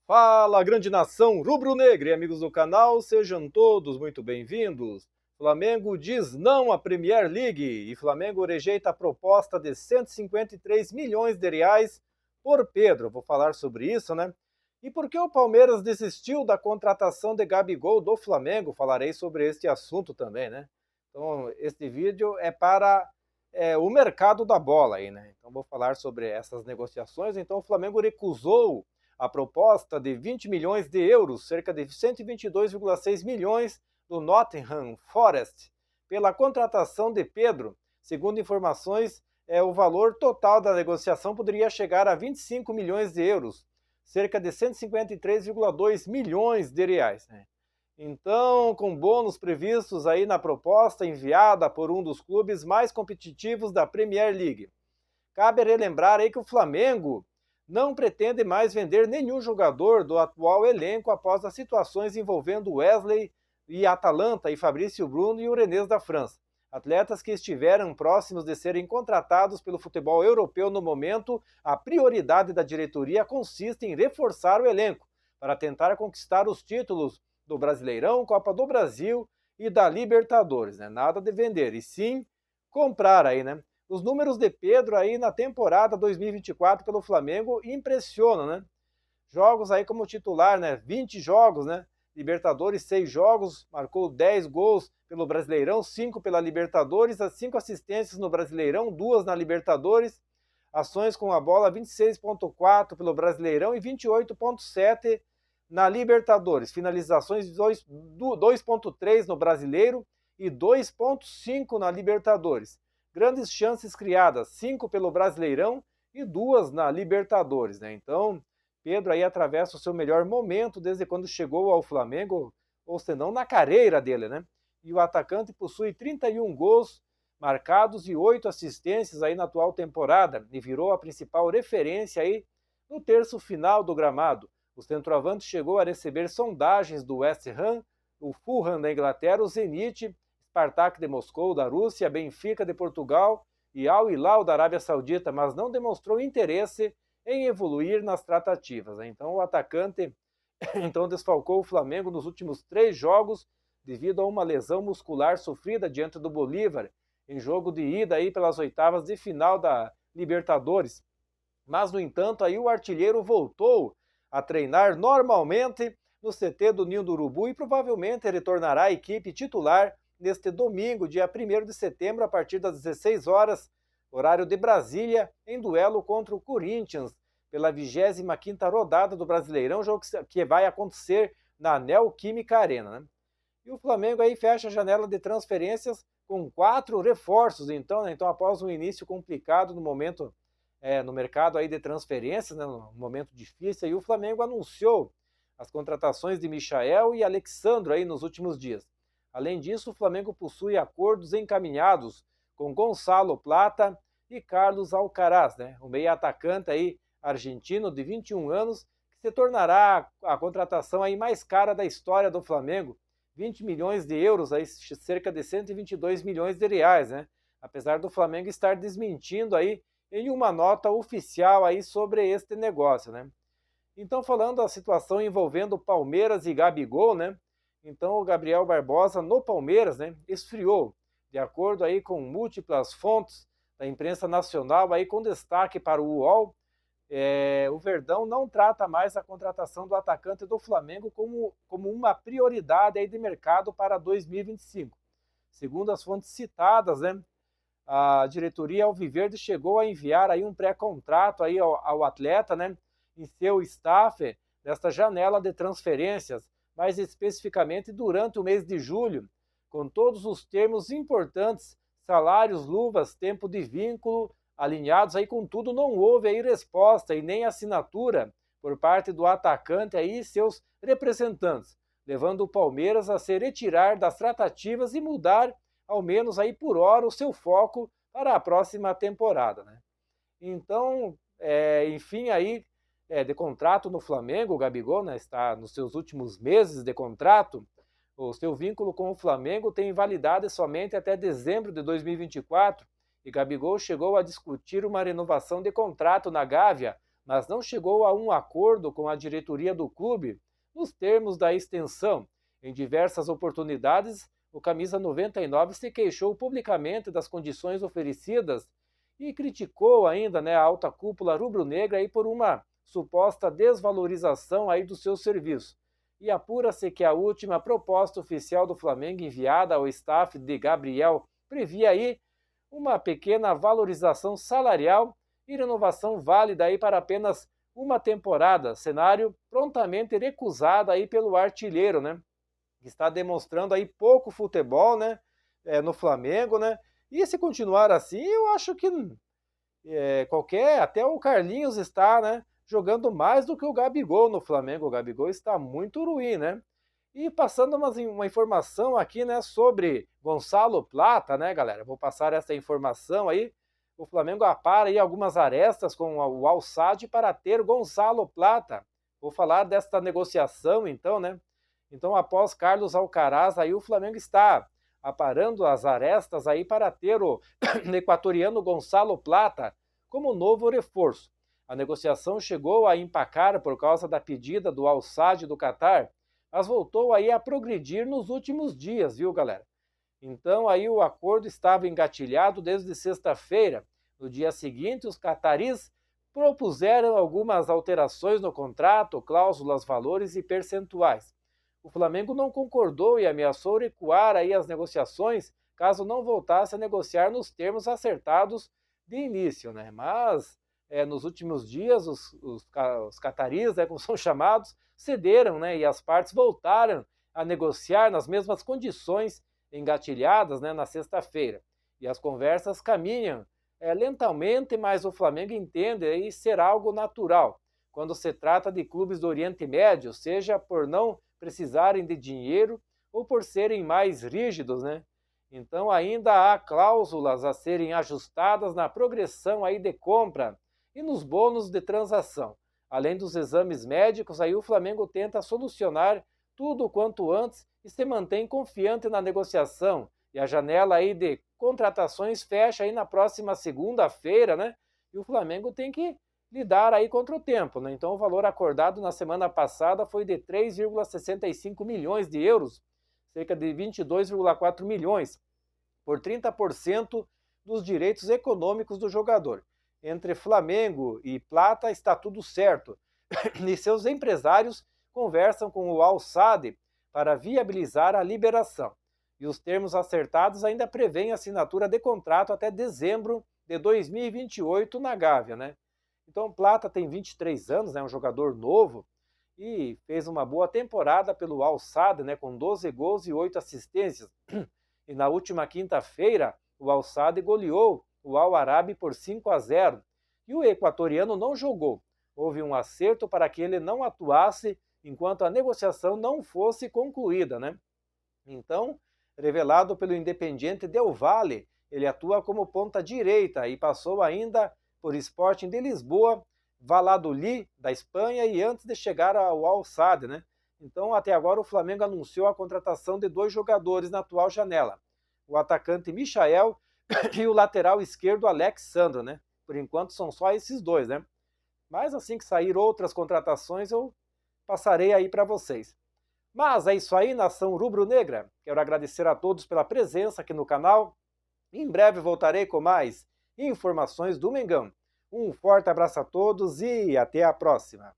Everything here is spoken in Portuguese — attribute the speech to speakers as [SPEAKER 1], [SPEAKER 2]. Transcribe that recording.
[SPEAKER 1] Fala, grande nação rubro-negra e amigos do canal, sejam todos muito bem-vindos. Flamengo diz não à Premier League e Flamengo rejeita a proposta de 153 milhões de reais por Pedro. Vou falar sobre isso, né? E por que o Palmeiras desistiu da contratação de Gabigol do Flamengo? Falarei sobre este assunto também, né? Então, este vídeo é para o mercado da bola aí, né? Então, vou falar sobre essas negociações. Então, o Flamengo recusou a proposta de 20 milhões de euros, cerca de 122,6 milhões do Nottingham Forest, pela contratação de Pedro. Segundo informações, o valor total da negociação poderia chegar a 25 milhões de euros, cerca de 153,2 milhões de reais. Né? Então, com bônus previstos aí na proposta enviada por um dos clubes mais competitivos da Premier League. Cabe relembrar aí que o Flamengo não pretende mais vender nenhum jogador do atual elenco após as situações envolvendo Wesley e Atalanta e Fabrício Bruno e o Rennes da França. Atletas que estiveram próximos de serem contratados pelo futebol europeu no momento, a prioridade da diretoria consiste em reforçar o elenco para tentar conquistar os títulos do Brasileirão, Copa do Brasil e da Libertadores. Né? Nada de vender, e sim comprar aí, né? Os números de Pedro aí na temporada 2024 pelo Flamengo impressionam, né? Jogos aí como titular, né? 20 jogos, né? Libertadores, 6 jogos, marcou 10 gols pelo Brasileirão, 5 pela Libertadores, as 5 assistências no Brasileirão, 2 na Libertadores, ações com a bola 26,4 pelo Brasileirão e 28,7 na Libertadores, finalizações 2,3 no Brasileiro e 2,5 na Libertadores. Grandes chances criadas, 5 pelo Brasileirão e 2 na Libertadores, né? Então, Pedro aí atravessa o seu melhor momento desde quando chegou ao Flamengo, ou senão na carreira dele, né? E o atacante possui 31 gols marcados e 8 assistências aí na atual temporada e virou a principal referência aí no terço final do gramado. O centroavante chegou a receber sondagens do West Ham, o Fulham da Inglaterra, o Zenit, Spartak de Moscou da Rússia, Benfica de Portugal e Al Hilal da Arábia Saudita, mas não demonstrou interesse em evoluir nas tratativas. Então o atacante desfalcou o Flamengo nos últimos 3 jogos devido a uma lesão muscular sofrida diante do Bolívar, em jogo de ida aí pelas oitavas de final da Libertadores. Mas, no entanto, aí o artilheiro voltou a treinar normalmente no CT do Ninho do Urubu e provavelmente retornará à equipe titular neste domingo, dia 1º de setembro, a partir das 16 horas, horário de Brasília, em duelo contra o Corinthians, pela 25ª rodada do Brasileirão, jogo que vai acontecer na Neoquímica Arena. Né? E o Flamengo aí fecha a janela de transferências com 4 reforços, então após um início complicado no momento no mercado aí de transferências, né, no momento difícil, aí o Flamengo anunciou as contratações de Michael e Alexandro aí nos últimos dias. Além disso, o Flamengo possui acordos encaminhados com Gonçalo Plata e Carlos Alcaraz, né? O meia atacante aí argentino de 21 anos, que se tornará a contratação aí mais cara da história do Flamengo, 20 milhões de euros, aí, cerca de 122 milhões de reais, né? Apesar do Flamengo estar desmentindo aí em uma nota oficial aí sobre este negócio, né? Então, falando da situação envolvendo Palmeiras e Gabigol, né? Então, o Gabriel Barbosa no Palmeiras, né, esfriou, de acordo aí com múltiplas fontes da imprensa nacional, aí com destaque para o UOL, o Verdão não trata mais a contratação do atacante do Flamengo como uma prioridade aí de mercado para 2025. Segundo as fontes citadas, né, a diretoria Alviverde chegou a enviar aí um pré-contrato aí ao atleta, né, em seu staff, nesta janela de transferências, mais especificamente durante o mês de julho, com todos os termos importantes, salários, luvas, tempo de vínculo, alinhados aí, contudo não houve aí resposta e nem assinatura por parte do atacante aí e seus representantes, levando o Palmeiras a se retirar das tratativas e mudar, ao menos aí por hora, o seu foco para a próxima temporada, né? Então, enfim, aí de contrato no Flamengo, o Gabigol, né, está nos seus últimos meses de contrato. O seu vínculo com o Flamengo tem validade somente até dezembro de 2024 e Gabigol chegou a discutir uma renovação de contrato na Gávea mas não chegou a um acordo com a diretoria do clube nos termos da extensão. Em diversas oportunidades, o camisa 99 se queixou publicamente das condições oferecidas e criticou ainda, né, a alta cúpula rubro-negra aí por uma suposta desvalorização aí do seu serviço. E apura-se que a última proposta oficial do Flamengo enviada ao staff de Gabriel previa aí uma pequena valorização salarial e renovação válida aí para apenas uma temporada, cenário prontamente recusado aí pelo artilheiro, né? Que está demonstrando aí pouco futebol, né? No Flamengo, né? E se continuar assim, eu acho que até o Carlinhos está, né, jogando mais do que o Gabigol no Flamengo. O Gabigol está muito ruim, né? E passando uma informação aqui, né, sobre Gonçalo Plata, né, galera? Vou passar essa informação aí. O Flamengo apara aí algumas arestas com o Al Sadd para ter Gonçalo Plata. Vou falar desta negociação, então, né? Então, após Carlos Alcaraz, aí o Flamengo está aparando as arestas aí para ter o equatoriano Gonçalo Plata como novo reforço. A negociação chegou a empacar por causa da pedida do Al Sadd do Catar, mas voltou aí a progredir nos últimos dias, viu, galera? Então aí o acordo estava engatilhado desde sexta-feira. No dia seguinte, os cataris propuseram algumas alterações no contrato, cláusulas, valores e percentuais. O Flamengo não concordou e ameaçou recuar aí as negociações caso não voltasse a negociar nos termos acertados de início, né? Mas nos últimos dias os cataris, né, como são chamados, cederam, né? E as partes voltaram a negociar nas mesmas condições engatilhadas, né, na sexta-feira. E as conversas caminham lentamente, mas o Flamengo entende e será algo natural quando se trata de clubes do Oriente Médio, seja por não precisarem de dinheiro ou por serem mais rígidos, né? Então ainda há cláusulas a serem ajustadas na progressão aí de compra e nos bônus de transação. Além dos exames médicos, aí o Flamengo tenta solucionar tudo o quanto antes e se mantém confiante na negociação. E a janela aí de contratações fecha aí na próxima segunda-feira, né? E o Flamengo tem que lidar aí contra o tempo, né? Então o valor acordado na semana passada foi de 3,65 milhões de euros, cerca de 22,4 milhões, por 30% dos direitos econômicos do jogador. Entre Flamengo e Plata está tudo certo. E seus empresários conversam com o Al Sadd para viabilizar a liberação. E os termos acertados ainda prevêem assinatura de contrato até dezembro de 2028 na Gávea, né? Então, Plata tem 23 anos, é um jogador novo e fez uma boa temporada pelo Al Sadd, né, com 12 gols e 8 assistências. E na última quinta-feira, o Al Sadd goleou o Al Arabi por 5-0. E o equatoriano não jogou. Houve um acerto para que ele não atuasse enquanto a negociação não fosse concluída, né? Então, revelado pelo Independiente Del Valle, ele atua como ponta direita e passou ainda por Sporting de Lisboa, Valladolid, da Espanha, e antes de chegar ao Al Sadd, né? Então, até agora, o Flamengo anunciou a contratação de 2 jogadores na atual janela. O atacante Michael e o lateral esquerdo Alexandro, né? Por enquanto, são só esses 2, né? Mas assim que sair outras contratações, eu passarei aí para vocês. Mas é isso aí, nação rubro-negra. Quero agradecer a todos pela presença aqui no canal. Em breve voltarei com mais informações do Mengão. Um forte abraço a todos e até a próxima.